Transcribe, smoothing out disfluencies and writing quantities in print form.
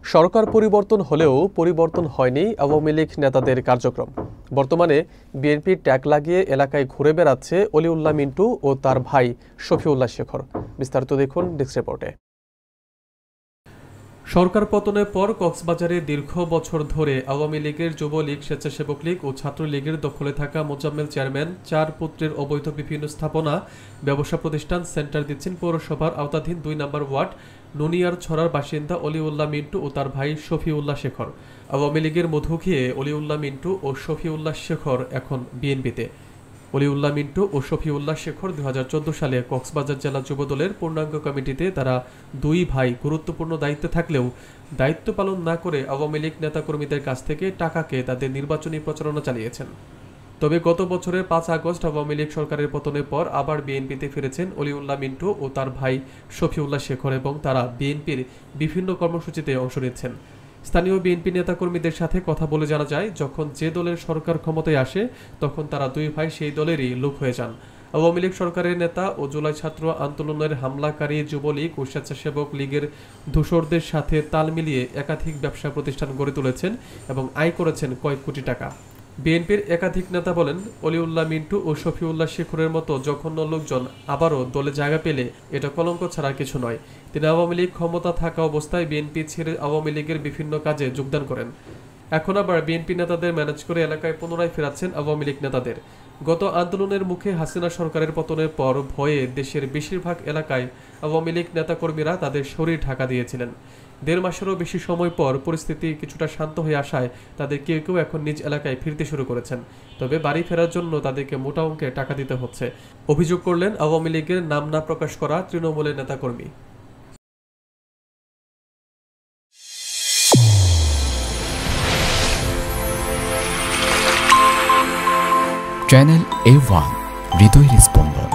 সরকার পরিবর্তন হলেও পরিবর্তন হয়নি আওয়ামী লীগ নেতাদের কার্যক্রম। বর্তমানে বিএনপির ট্যাগ লাগিয়ে এলাকায় ঘুরে বেড়াচ্ছে অলিউল্লাহ মিন্টু ও তার ভাই শফিউল্লাহ শেখর। বিস্তারিত দেখুন ডেস্ক রিপোর্টে। সরকার পতনের পর কক্সবাজারে দীর্ঘ বছর ধরে আওয়ামী লীগের, যুবলীগ, স্বেচ্ছাসেবক লীগ ও ছাত্রলীগের দখলে থাকা মোজাম্মেল চেয়ারম্যান চার পুত্রের অবৈধ বিভিন্ন স্থাপনা, ব্যবসা প্রতিষ্ঠান সেন্টার দিচ্ছেন পৌরসভার আওতাধীন ২ নম্বর ওয়ার্ড নুনিয়ার ছড়ার বাসিন্দা অলিউল্লাহ মিন্টু ও তার ভাই শফিউল্লাহ শেখর। আওয়ামী লীগের মধু খেয়ে অলিউল্লাহ মিন্টু ও শফিউল্লাহ শেখর এখন বিএনপিতে। অলিউল্লাহ মিন্টু ও শফিউল্লাহ শেখর ২০১৪ সালে কক্সবাজার জেলা যুবদলের পূর্ণাঙ্গ কমিটিতে তারা দুই ভাই গুরুত্বপূর্ণ দায়িত্বে থাকলেও দায়িত্ব পালন না করে আওয়ামী লীগ নেতাকর্মীদের কাছ থেকে টাকাকে তাদের নির্বাচনী প্রচারণা চালিয়েছেন। তবে গত বছরের ৫ আগস্ট আওয়ামী লীগ সরকারের পতনের পর আবার বিএনপিতে ফিরেছেন অলিউল্লাহ মিন্টু ও তার ভাই শফিউল্লাহ শেখর এবং তারা বিএনপির বিভিন্ন কর্মসূচিতে অংশ নিচ্ছেন। স্থানীয় বিএনপি নেতাকর্মীদের সাথে কথা বলে জানা যায়, যখন যে দলের সরকার ক্ষমতায় আসে তখন তারা দুই ভাই সেই দলেরই লোক হয়ে যান। আওয়ামী লীগ সরকারের নেতা ও জুলাই ছাত্র আন্দোলনের হামলাকারী যুবলীগ ও স্বেচ্ছাসেবক লীগের ধূসরদের সাথে তাল মিলিয়ে একাধিক ব্যবসা প্রতিষ্ঠান গড়ে তুলেছেন এবং আয় করেছেন কয়েক কোটি টাকা। বিএনপির একাধিক নেতা বলেন, অলিউল্লাহ মিন্টু ও শফিউল্লাহ শেখরের মতো জঘন্য লোকজন আবারও দলে জায়গা পেলে এটা কলঙ্ক ছাড়া কিছু নয়। তিনি আওয়ামী লীগ ক্ষমতা থাকা অবস্থায় বিএনপি ছেড়ে আওয়ামী লীগের বিভিন্ন কাজে যোগদান করেন। এখন আবার বিএনপি নেতাদের ম্যানেজ করে এলাকায় পুনরায় ফেরাচ্ছেন আওয়ামী লীগ নেতাদের। গত আন্দোলনের মুখে হাসিনা সরকারের পতনের পর ভয়ে দেশের বেশিরভাগ এলাকায় আওয়ামী লীগ নেতাকর্মীরা তাদের শরীর ঢাকা দিয়েছিলেন। ১.৫ মাসেরও বেশি সময় পর পরিস্থিতি কিছুটা শান্ত হয়ে আসায় তাদের কেউ কেউ এখন নিজ এলাকায় ফিরতে শুরু করেছেন। তবে বাড়ি ফেরার জন্য তাদেরকে মোটা অঙ্কে টাকা দিতে হচ্ছে, অভিযোগ করলেন আওয়ামী লীগের নাম না প্রকাশ করা তৃণমূলের নেতাকর্মী। চ্যানেল A1 হৃদয়ের স্পন্দন।